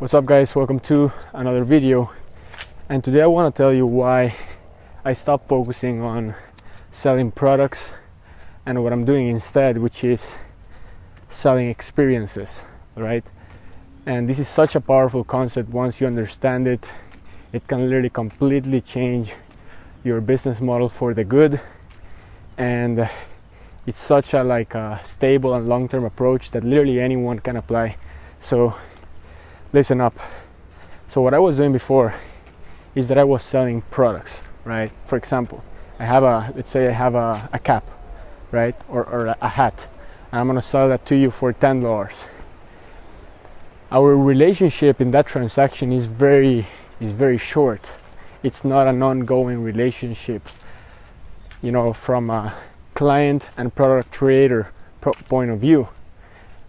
What's up guys, welcome to another video, and today I want to tell you why I stopped focusing on selling products and what I'm doing instead, which is selling experiences, right? And this is such a powerful concept. Once you understand it, it can literally completely change your business model for the good, and it's such a stable and long-term approach that literally anyone can apply. So listen up. So what I was doing before is that I was selling products, right? For example, let's say I have a cap, right? Or a hat, and I'm gonna sell that to you for $10. Our relationship in that transaction is very short. It's not an ongoing relationship, from a client and product creator point of view,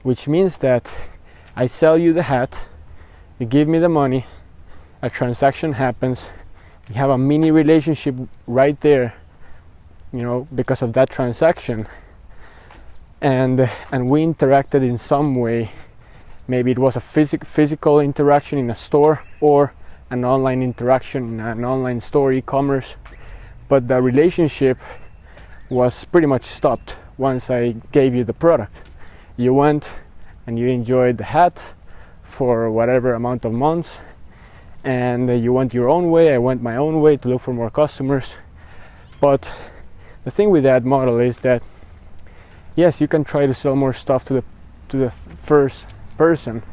which means that I sell you the hat, you give me the money, a transaction happens, we have a mini relationship right there, because of that transaction, and we interacted in some way. Maybe it was a physical interaction in a store or an online interaction in an online store, e-commerce, but the relationship was pretty much stopped once I gave you the product. You went and you enjoyed the hat for whatever amount of months, and you went your own way, I went my own way to look for more customers. But the thing with that model is that yes, you can try to sell more stuff to the first person,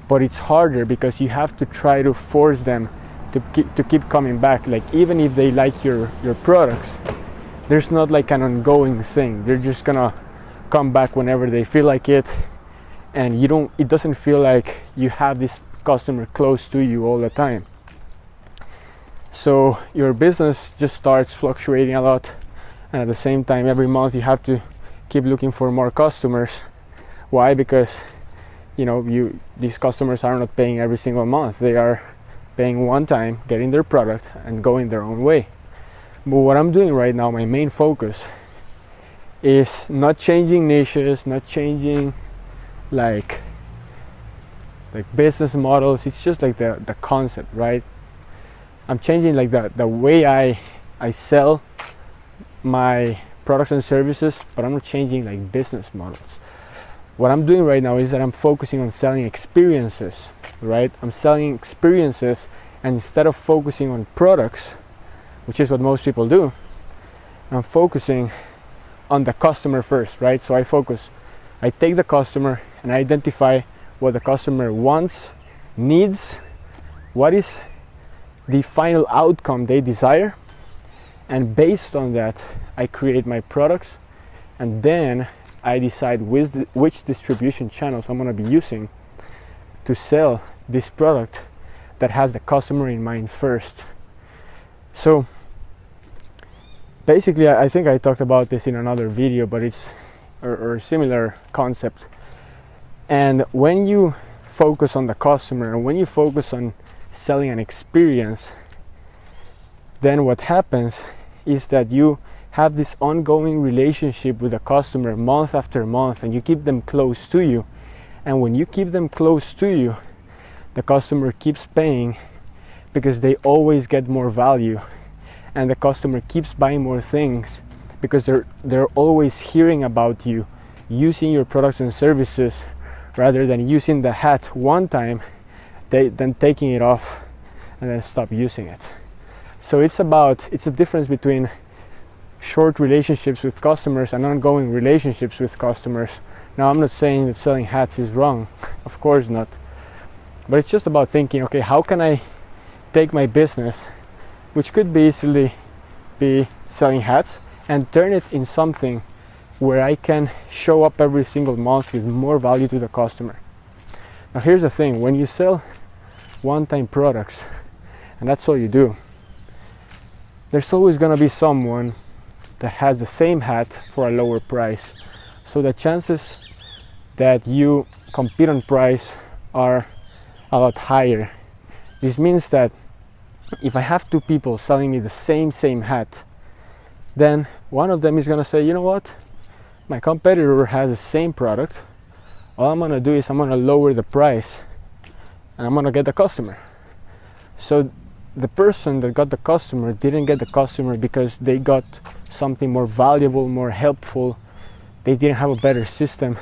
but it's harder because you have to try to force them to keep coming back. Like, even if they like your products, there's not like an ongoing thing. They're just gonna come back whenever they feel like it, and it doesn't feel like you have this customer close to you all the time. So your business just starts fluctuating a lot, and at the same time every month you have to keep looking for more customers. Why? Because these customers are not paying every single month. They are paying one time, getting their product and going their own way. But what I'm doing right now, my main focus is not changing niches, not changing like business models. It's just like the concept, right? I'm changing like the way I sell my products and services, but I'm not changing like business models. What I'm doing right now is that I'm focusing on selling experiences, right? I'm selling experiences, and instead of focusing on products, which is what most people do, I'm focusing on the customer first, right? So I take the customer and I identify what the customer wants, needs, what is the final outcome they desire, and based on that I create my products, and then I decide which distribution channels I'm going to be using to sell this product that has the customer in mind first. So basically, I think I talked about this in another video, but it's or similar concept. And when you focus on the customer and when you focus on selling an experience, then what happens is that you have this ongoing relationship with the customer month after month, and you keep them close to you. And when you keep them close to you, the customer keeps paying because they always get more value, and the customer keeps buying more things because they're always hearing about you, using your products and services, rather than using the hat one time, then taking it off and then stop using it. So it's a difference between short relationships with customers and ongoing relationships with customers. Now, I'm not saying that selling hats is wrong, of course not, but it's just about thinking, okay, how can I take my business, which could be easily be selling hats, and turn it in something where I can show up every single month with more value to the customer. Now, here's the thing: when you sell one-time products, and that's all you do, there's always going to be someone that has the same hat for a lower price. So the chances that you compete on price are a lot higher. This means that if I have two people selling me the same hat, then one of them is going to say, you know what, my competitor has the same product, all I'm going to do is I'm going to lower the price and I'm gonna get the customer. So the person that got the customer didn't get the customer because they got something more valuable, more helpful. They didn't have a better system.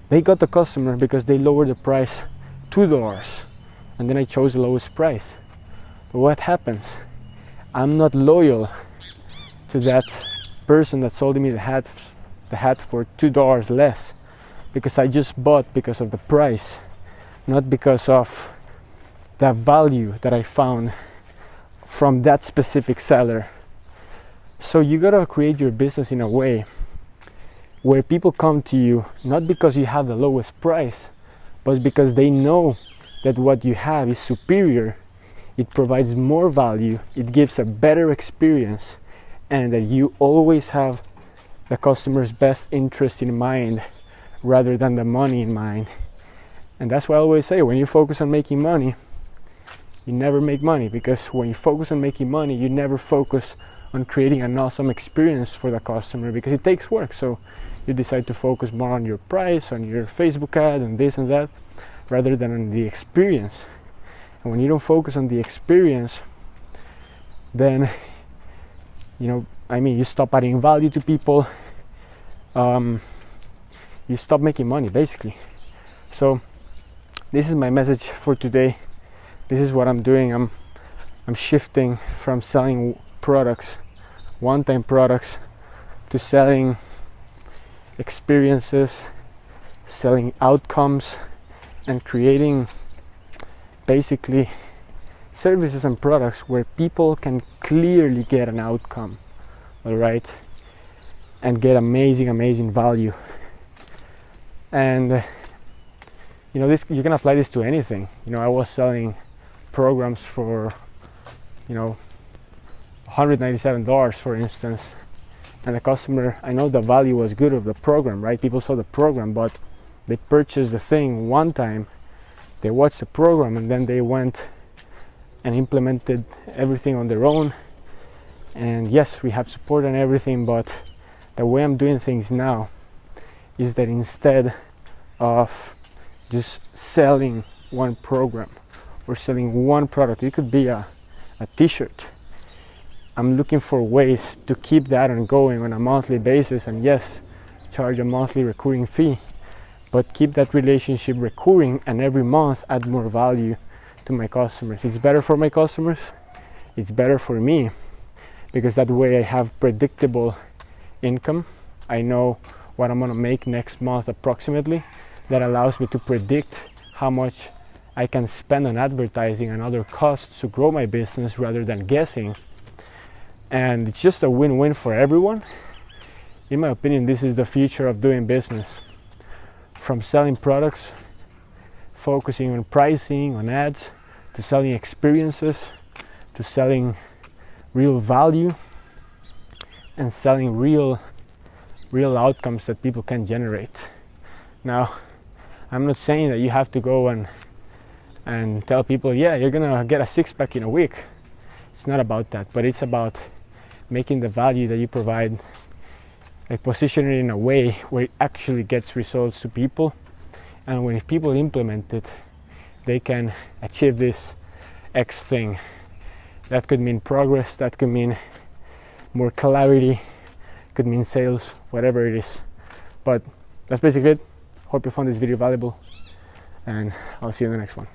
They got the customer because they lowered the price $2, and then I chose the lowest price. But what happens? I'm not loyal to that person that sold me the hat for $2 less, because I just bought because of the price, not because of the value that I found from that specific seller. So you gotta create your business in a way where people come to you not because you have the lowest price, but because they know that what you have is superior, it provides more value, it gives a better experience, and that you always have the customer's best interest in mind rather than the money in mind. And that's why I always say, when you focus on making money, you never make money, because when you focus on making money, you never focus on creating an awesome experience for the customer, because it takes work. So you decide to focus more on your price, on your Facebook ad and this and that, rather than on the experience. And when you don't focus on the experience, then you stop adding value to people. You stop making money, basically. So this is my message for today. This is what I'm doing. I'm shifting from selling products, one-time products, to selling experiences, selling outcomes, and creating basically services and products where people can clearly get an outcome, all right, and get amazing value. And this, you can apply this to anything. I was selling programs for $197, for instance, and the customer, I know the value was good of the program, right? People saw the program, but they purchased the thing one time, they watched the program, and then they went and implemented everything on their own. And yes, we have support and everything, but the way I'm doing things now is that instead of just selling one program or selling one product, it could be a t-shirt, I'm looking for ways to keep that ongoing on a monthly basis, and yes, charge a monthly recurring fee, but keep that relationship recurring, and every month add more value to my customers. It's better for my customers, it's better for me, because that way I have predictable income. I know what I'm gonna make next month approximately. That allows me to predict how much I can spend on advertising and other costs to grow my business rather than guessing. And it's just a win-win for everyone. In my opinion, this is the future of doing business. From selling products, focusing on pricing, on ads, to selling experiences, to selling real value, and selling real outcomes that people can generate. Now, I'm not saying that you have to go and tell people, yeah, you're gonna get a six-pack in a week. It's not about that, but it's about making the value that you provide, like position it in a way where it actually gets results to people, and when if people implement it, they can achieve this X thing. That could mean progress, that could mean more clarity, could mean sales, whatever it is. But that's basically it. Hope you found this video valuable, and I'll see you in the next one.